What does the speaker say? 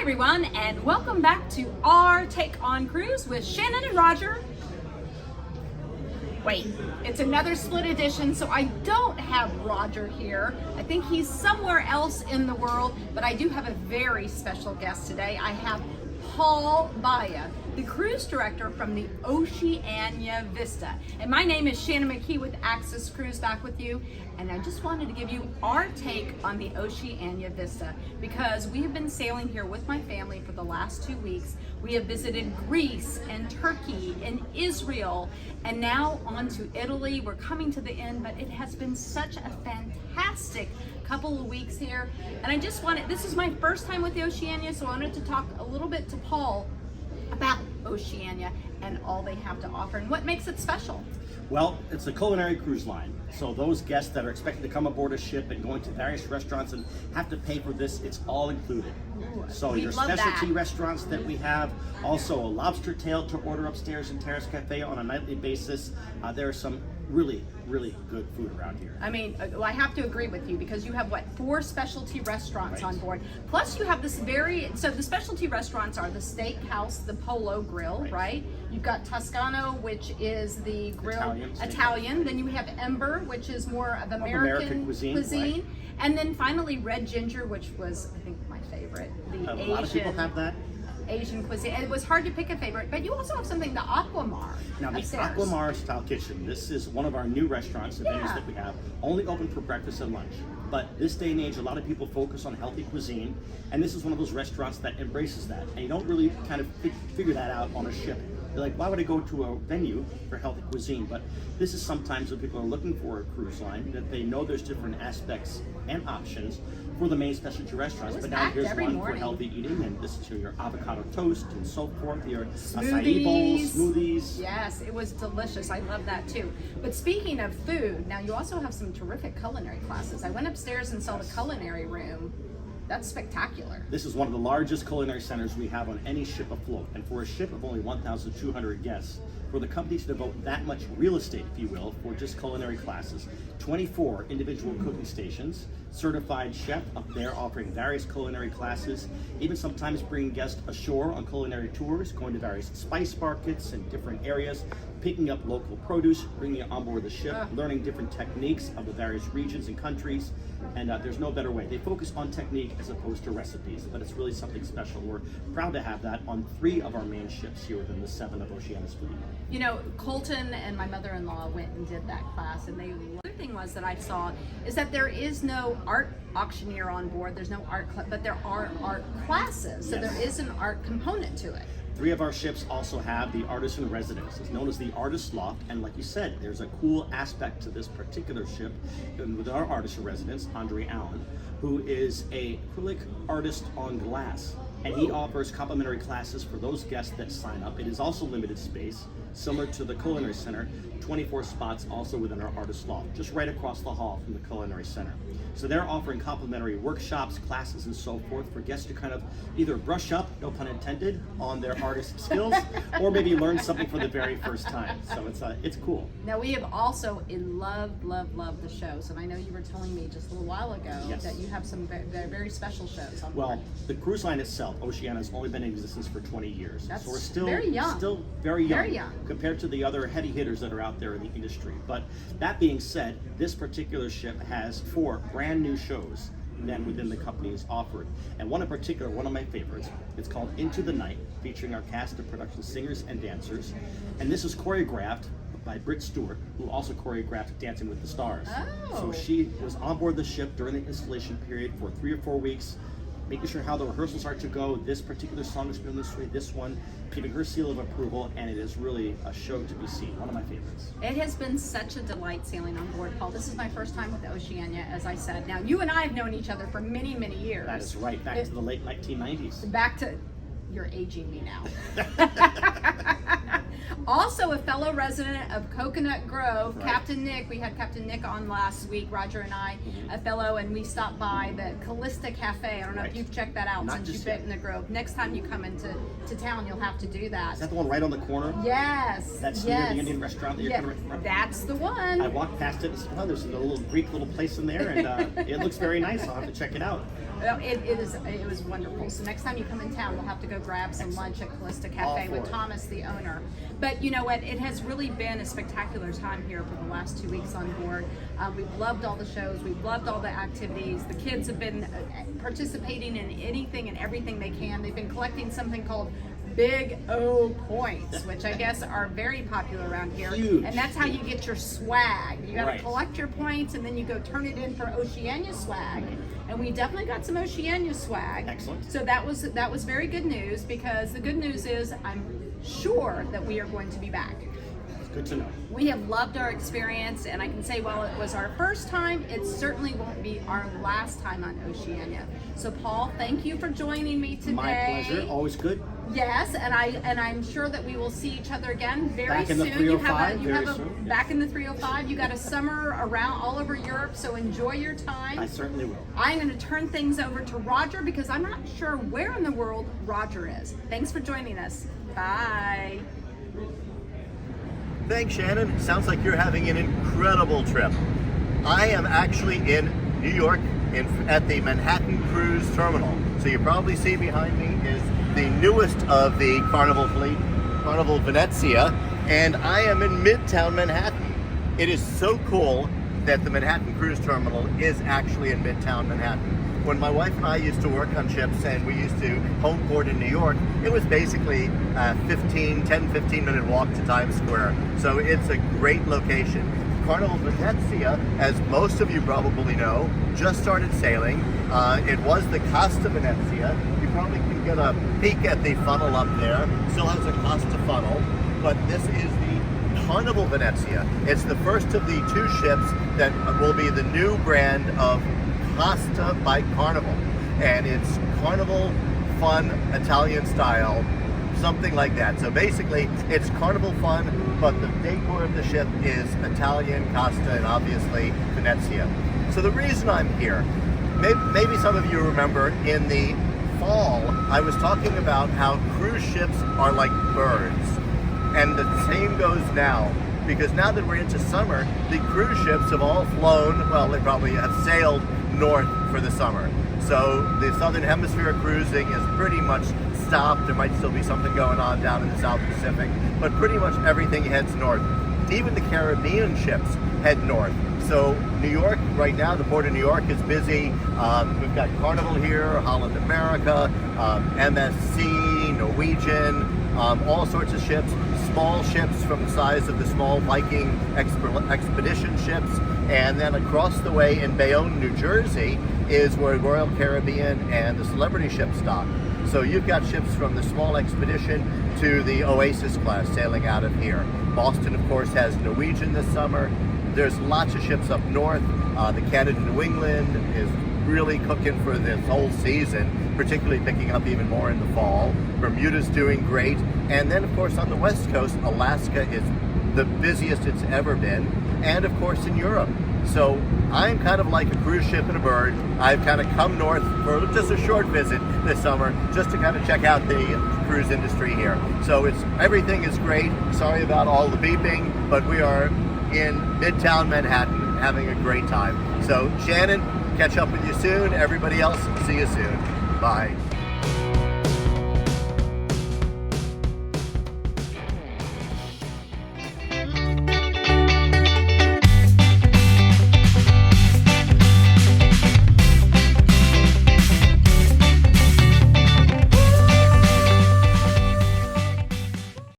everyone, and welcome back to our Take on Cruise with Shannon and Roger. Wait, it's another split edition, so I don't have Roger here. I think he's somewhere else in the world, but I do have a very special guest today. I have Paul Baya, the cruise director from the Oceania Vista. And my name is Shannon McKee with Access Cruise, back with you. And I just wanted to give you our take on the Oceania Vista because we have been sailing here with my family for the last 2 weeks. We have visited Greece and Turkey and Israel and now on to Italy. We're coming to the end, but it has been such a fantastic couple of weeks here. And I just wanted, this is my first time with the Oceania, so I wanted to talk a little bit to Paul about Oceania and all they have to offer and what makes it special. Well, it's a culinary cruise line. So those guests that are expected to come aboard a ship and going to various restaurants and have to pay for this, it's all included. So your specialty restaurants that we have, also a lobster tail to order upstairs in Terrace Cafe on a nightly basis. There are some really good food around here. I mean, well, I have to agree with you because you have, what, 4 specialty restaurants on board. Plus you have this so the specialty restaurants are the Steakhouse, the Polo Grill, right? You've got Toscano, which is the grill, Italian. Then you have Ember, which is more of American cuisine. Right. And then finally Red Ginger, which was, I think, my favorite. The a lot of people have that. Asian cuisine. It was hard to pick a favorite, but you also have something, the Aquamar. Now the Aquamar style kitchen, this is one of our new restaurants, the venues that we have, only open for breakfast and lunch. But this day and age, a lot of people focus on healthy cuisine, and this is one of those restaurants that embraces that. And you don't really kind of figure that out on a ship. They're like, why would I go to a venue for healthy cuisine? But this is sometimes when people are looking for a cruise line, that they know there's different aspects and options for the main specialty restaurants. But now here's one for healthy eating, and this is your avocado toast and so forth, your acai bowls, smoothies. Yes, it was delicious. I love that too. But speaking of food, now you also have some terrific culinary classes. I went upstairs and saw the culinary room. That's spectacular. This is one of the largest culinary centers we have on any ship afloat. And for a ship of only 1,200 guests, for the company to devote that much real estate, if you will, for just culinary classes, 24 individual cooking stations, certified chef up there offering various culinary classes, even sometimes bringing guests ashore on culinary tours, going to various spice markets in different areas, picking up local produce, bringing it on board the ship, learning different techniques of the various regions and countries, and there's no better way. They focus on technique as opposed to recipes, but it's really something special. We're proud to have that on 3 of our main ships here within the 7 of Oceania's fleet. You know, Colton and my mother-in-law went and did that class, and the other thing was that I saw is that there is no art auctioneer on board, there's no art club, but there are art classes, so there is an art component to it. 3 of our ships also have the artisan residence. It's known as the Artist Loft, and like you said, there's a cool aspect to this particular ship with our artisan residence, Andre Allen, who is a acrylic artist on glass. And he offers complimentary classes for those guests that sign up. It is also limited space, similar to the Culinary Center, 24 spots also within our Artist Loft, just right across the hall from the Culinary Center. So they're offering complimentary workshops, classes, and so forth for guests to kind of either brush up, no pun intended, on their artist skills, or maybe learn something for the very first time. So it's cool. Now we have also loved the shows, and I know you were telling me just a little while ago that you have some very special shows on board. Well, the cruise line itself, Oceania, has only been in existence for 20 years. So we're still very young. Still very young compared to the other heavy hitters that are out there in the industry. But that being said, this particular ship has 4 brand new shows that within the company is offered. And one in particular, one of my favorites, it's called Into the Night, featuring our cast of production singers and dancers. And this is choreographed by Britt Stewart, who also choreographed Dancing with the Stars. So she was on board the ship during the installation period for 3 or 4 weeks, making sure how the rehearsals are to go. This particular song is filmed this way, this one, giving her seal of approval, and it is really a show to be seen. One of my favorites. It has been such a delight sailing on board, Paul. This is my first time with Oceania, as I said. Now, you and I have known each other for many years. That is right, back to the late 1990s. Back to, you're aging me now. Also a fellow resident of Coconut Grove, right. Captain Nick. We had Captain Nick on last week, Roger and I, a fellow, and we stopped by the Costa Cafe. I don't know if you've checked that out since you've been in the Grove. Next time you come into town, you'll have to do that. Is that the one right on the corner? Yes. That's near the Indian restaurant that you're coming from? That's the one. I walked past it and said, oh, there's a little Greek little place in there, and it looks very nice. I'll have to check it out. It was wonderful. So next time you come in town, we'll have to go grab some lunch at Costa Cafe with Thomas, the owner. But you know what? It has really been a spectacular time here for the last 2 weeks on board. We've loved all the shows. We've loved all the activities. The kids have been participating in anything and everything they can. They've been collecting something called Big O points, which I guess are very popular around here. Huge. And that's how you get your swag. You got to Right. collect your points and then you go turn it in for Oceania swag. And we definitely got some Oceania swag. Excellent. So that was very good news, because the good news is I'm sure that we are going to be back. Good to know. We have loved our experience, and I can say while it was our first time, it certainly won't be our last time on Oceania. So Paul, thank you for joining me today. My pleasure. Always good. Yes, and I'm sure that we will see each other again very Back in soon. the 305, you have very a soon. back in the 305. You got a summer around all over Europe, so enjoy your time. I certainly will. I'm going to turn things over to Roger, because I'm not sure where in the world Roger is. Thanks for joining us. Bye. Thanks, Shannon. Sounds like you're having an incredible trip. I am actually in New York at the Manhattan Cruise Terminal. So you probably see behind me is the newest of the Carnival fleet, Carnival Venezia, and I am in Midtown Manhattan. It is so cool that the Manhattan Cruise Terminal is actually in Midtown Manhattan. When my wife and I used to work on ships and we used to home port in New York, it was basically a 10-15 minute walk to Times Square. So it's a great location. Carnival Venezia, as most of you probably know, just started sailing. It was the Costa Venezia. You probably can get a peek at the funnel up there. Still has a Costa funnel, but this is the Carnival Venezia. It's the first of the two ships that will be the new brand of Costa by Carnival, and it's Carnival Fun Italian style, something like that. So basically it's Carnival Fun, but the decor of the ship is Italian, Costa, and obviously Venezia. So the reason I'm here, maybe some of you remember in the fall I was talking about how cruise ships are like birds, and the same goes now. Because now that we're into summer, the cruise ships have all flown, well, they probably have sailed north for the summer. So the Southern Hemisphere cruising is pretty much stopped. There might still be something going on down in the South Pacific, but pretty much everything heads north. Even the Caribbean ships head north. So New York, right now, the port of New York is busy. We've got Carnival here, Holland America, MSC, Norwegian, all sorts of ships, small ships from the size of the small Viking expedition ships. And then across the way in Bayonne, New Jersey, is where Royal Caribbean and the Celebrity ships dock. So you've got ships from the small expedition to the Oasis class sailing out of here. Boston, of course, has Norwegian this summer. There's lots of ships up north. The Canada New England is really cooking for this whole season, particularly picking up even more in the fall. Bermuda's doing great. And then, of course, on the West Coast, Alaska is the busiest it's ever been. And, of course, in Europe. So I'm kind of like a cruise ship and a bird. I've kind of come north for just a short visit this summer, just to kind of check out the cruise industry here. So everything is great. Sorry about all the beeping, but we are in Midtown Manhattan having a great time. So Shannon, catch up with you soon. Everybody else, see you soon. Bye.